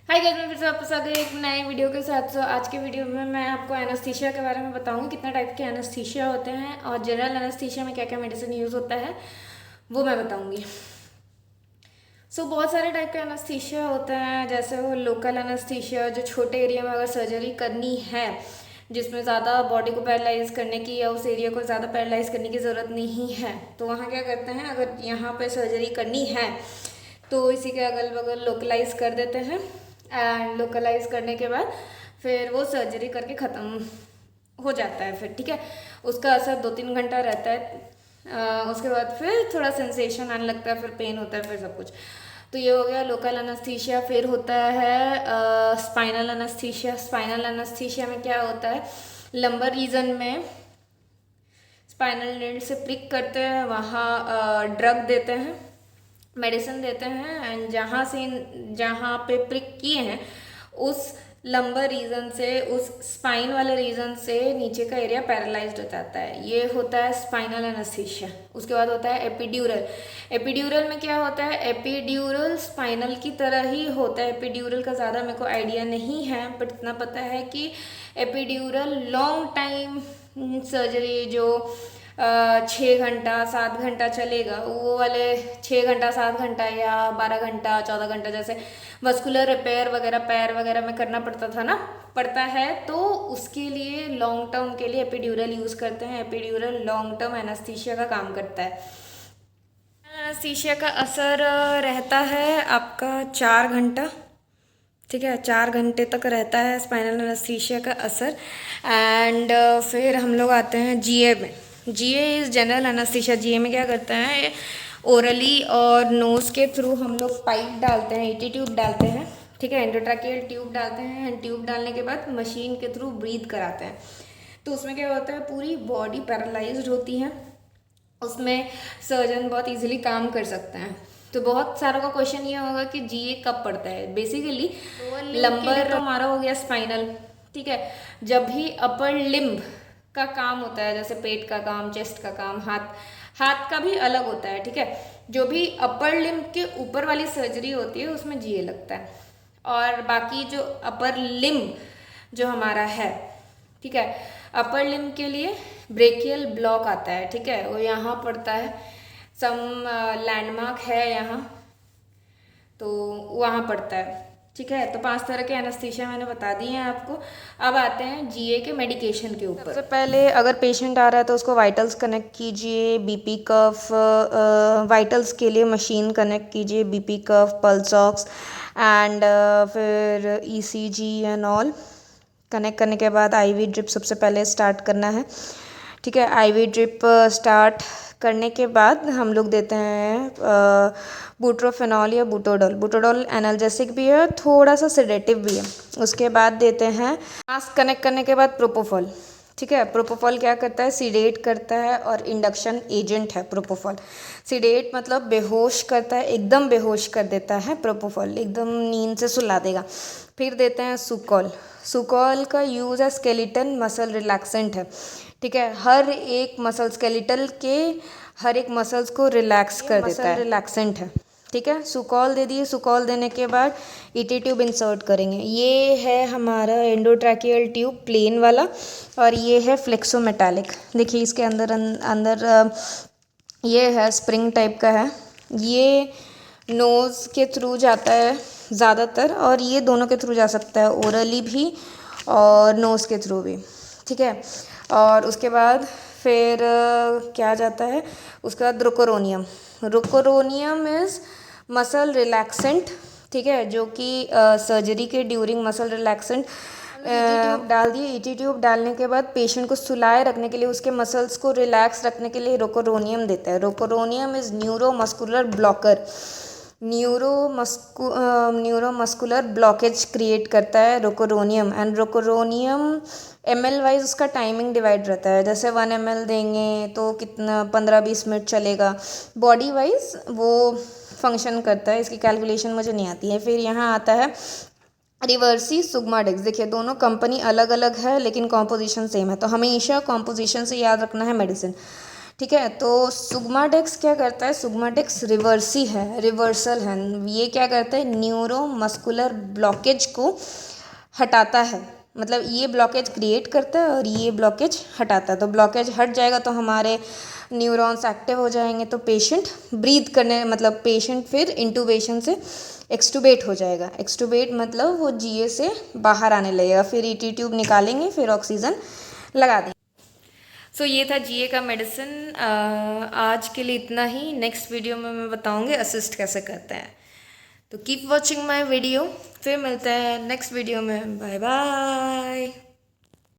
Hi guys, मैं फिर से आपके साथ एक नए वीडियो के साथ। आज के वीडियो में मैं आपको एनेस्थीसिया के बारे में बताऊंगी, कितना टाइप के एनेस्थीसिया होते हैं और जनरल एनेस्थीसिया में क्या क्या मेडिसिन यूज़ होता है वो मैं बताऊंगी। बहुत सारे टाइप के एनेस्थीसिया होते हैं, जैसे वो लोकल एनेस्थीसिया जो छोटे एरिया में अगर सर्जरी करनी है, जिसमें ज़्यादा बॉडी को पैरालाइज करने की या उस एरिया को ज़्यादा पैरालाइज करने की ज़रूरत नहीं है, तो वहाँ क्या करते हैं, अगर यहाँ पे सर्जरी करनी है तो इसी के अगल बगल लोकलाइज कर देते हैं। एंड लोकलाइज करने के बाद फिर वो सर्जरी करके ख़त्म हो जाता है। फिर ठीक है, उसका असर 2-3 घंटा रहता है। उसके बाद फिर थोड़ा सेंसेशन आने लगता है, फिर पेन होता है, फिर सब कुछ। तो ये हो गया लोकल एनेस्थीसिया। फिर होता है स्पाइनल एनेस्थीसिया। स्पाइनल एनेस्थीसिया में क्या होता है, लंबर रीजन में स्पाइनल नीड से प्रिक करते हैं, वहाँ ड्रग देते हैं, मेडिसिन देते हैं, एंड जहाँ पे प्रिक किए हैं उस लंबर रीजन से, उस स्पाइन वाले रीजन से नीचे का एरिया पैरालाइज्ड हो जाता है। ये होता है स्पाइनल एनेस्थीसिया। उसके बाद होता है एपिड्यूरल। एपिड्यूरल में क्या होता है, एपिड्यूरल स्पाइनल की तरह ही होता है। एपिड्यूरल का ज़्यादा मेरे को आइडिया नहीं है, बट इतना पता है कि एपिड्यूरल लॉन्ग टाइम सर्जरी जो 6 घंटा 7 घंटा चलेगा, वो वाले 6 घंटा 7 घंटा या 12 घंटा 14 घंटा, जैसे वस्कुलर रिपेयर वगैरह पैर वगैरह में करना पड़ता है, तो उसके लिए लॉन्ग टर्म के लिए एपिड्यूरल यूज़ करते हैं। एपिड्यूरल लॉन्ग टर्म एनेस्थीसिया का काम करता है। एनेस्थीसिया का असर रहता है आपका 4 घंटा। ठीक है, 4 घंटे तक रहता है स्पाइनल एनेस्थीसिया का असर। एंड फिर हम लोग आते हैं जीए में। जीए इज़ जनरल एनेस्थीसिया। जीए में क्या करते हैं, ओरली और नोज़ के थ्रू हम लोग पाइप डालते हैं, ईटी ट्यूब डालते हैं। ठीक है, एंडोट्रैकियल ट्यूब डालते हैं, एंड ट्यूब डालने के बाद मशीन के थ्रू ब्रीथ कराते हैं। तो उसमें क्या होता है, पूरी बॉडी पैरालाइज्ड होती है, उसमें सर्जन बहुत इजीली काम कर सकते हैं। तो बहुत सारों का क्वेश्चन ये होगा कि जीए कब पड़ता है। बेसिकली लंबर तो हमारा हो गया स्पाइनल। ठीक है, जब भी अपर लिम्ब का काम होता है, जैसे पेट का काम, चेस्ट का काम, हाथ का भी अलग होता है। ठीक है, जो भी अपर लिम्ब के ऊपर वाली सर्जरी होती है उसमें जीए लगता है। और बाकी जो अपर लिम्ब जो हमारा है, ठीक है, अपर लिम्ब के लिए ब्रेकियल ब्लॉक आता है। ठीक है, वो यहाँ पड़ता है, सम लैंडमार्क है यहाँ, तो वहाँ पड़ता है। ठीक है, तो 5 तरह के एनेस्थीसिया मैंने बता दिए हैं आपको। अब आते हैं जीए के मेडिकेशन के ऊपर। सबसे पहले अगर पेशेंट आ रहा है तो उसको वाइटल्स कनेक्ट कीजिए, बीपी कफ, वाइटल्स के लिए मशीन कनेक्ट कीजिए, BP cuff, pulse ox, and फिर ईसीजी एंड ऑल। कनेक्ट करने के बाद आईवी ड्रिप सबसे पहले स्टार्ट करना है। ठीक है, आईवी ड्रिप स्टार्ट करने के बाद हम लोग देते हैं बुट्रोफेनॉल या बुटोडॉल। बुटोडॉल एनाल्जेसिक भी है, थोड़ा सा सेडेटिव भी है। उसके बाद देते हैं मास्क कनेक्ट करने के बाद प्रोपोफॉल। ठीक है, प्रोपोफॉल क्या करता है, सीडेट करता है और इंडक्शन एजेंट है प्रोपोफॉल। सीडेट मतलब बेहोश करता है, एकदम बेहोश कर देता है प्रोपोफॉल, एकदम नींद से सुला देगा। फिर देते हैं सुकॉल। सुकॉल का यूज़ है स्केलेटन मसल रिलैक्सेंट है। ठीक है, हर एक मसल स्केलेटल के हर एक मसल्स को रिलैक्स कर देता है, रिलैक्सेंट है। ठीक है, सुकॉल दे दिए। सुकॉल देने के बाद ईटी ट्यूब इंसर्ट करेंगे। ये है हमारा एंडोट्रैकियल ट्यूब प्लेन वाला, और ये है फ्लेक्सोमेटालिक। देखिए इसके अंदर ये है स्प्रिंग टाइप का है। ये नोज़ के थ्रू जाता है ज़्यादातर, और ये दोनों के थ्रू जा सकता है, ओरली भी और नोज़ के थ्रू भी। ठीक है, और उसके बाद फिर क्या जाता है, उसके बाद रोकोरोनियम। रोकोरोनियम इज़ मसल रिलैक्सेंट। ठीक है, जो कि सर्जरी के ड्यूरिंग मसल रिलैक्सेंट ट्यूब डाल दिए। ईटी ट्यूब डालने के बाद पेशेंट को सुलाए रखने के लिए, उसके मसल्स को रिलैक्स रखने के लिए रोकोरोनियम देता है। Rocuronium is neuromuscular blocker. Neuromuscular blockage create करता है rocuronium. And rocuronium ml wise उसका टाइमिंग डिवाइड रहता है, जैसे 1 ml देंगे तो कितना 15-20 मिनट चलेगा। बॉडी वाइज वो फंक्शन करता है, इसकी कैलकुलेशन मुझे नहीं आती है। फिर यहाँ आता है रिवर्सी सुगमाडेक्स। देखिए दोनों कंपनी अलग अलग है लेकिन कॉम्पोजिशन सेम है, तो हमेशा कॉम्पोजिशन से याद रखना है मेडिसिन। ठीक है। तो सुगमाडेक्स क्या करता है, सुगमाडेक्स रिवर्सल है। ये क्या करता है, न्यूरोमस्कुलर ब्लॉकेज को हटाता है, मतलब ये ब्लॉकेज क्रिएट करता है और ये ब्लॉकेज हटाता है। तो ब्लॉकेज हट जाएगा तो हमारे न्यूरॉन्स एक्टिव हो जाएंगे, तो पेशेंट ब्रीथ करने, मतलब पेशेंट फिर इंटूबेशन से एक्सटूबेट हो जाएगा। एक्सटूबेट मतलब वो जीए से बाहर आने लगेगा, फिर ईटी ट्यूब निकालेंगे, फिर ऑक्सीजन लगा देंगे। सो ये था जीए का मेडिसिन। आज के लिए इतना ही। नेक्स्ट वीडियो में मैं बताऊंगी असिस्ट कैसे करते हैं। तो कीप वॉचिंग माई वीडियो, फिर मिलते हैं नेक्स्ट वीडियो में। Bye bye.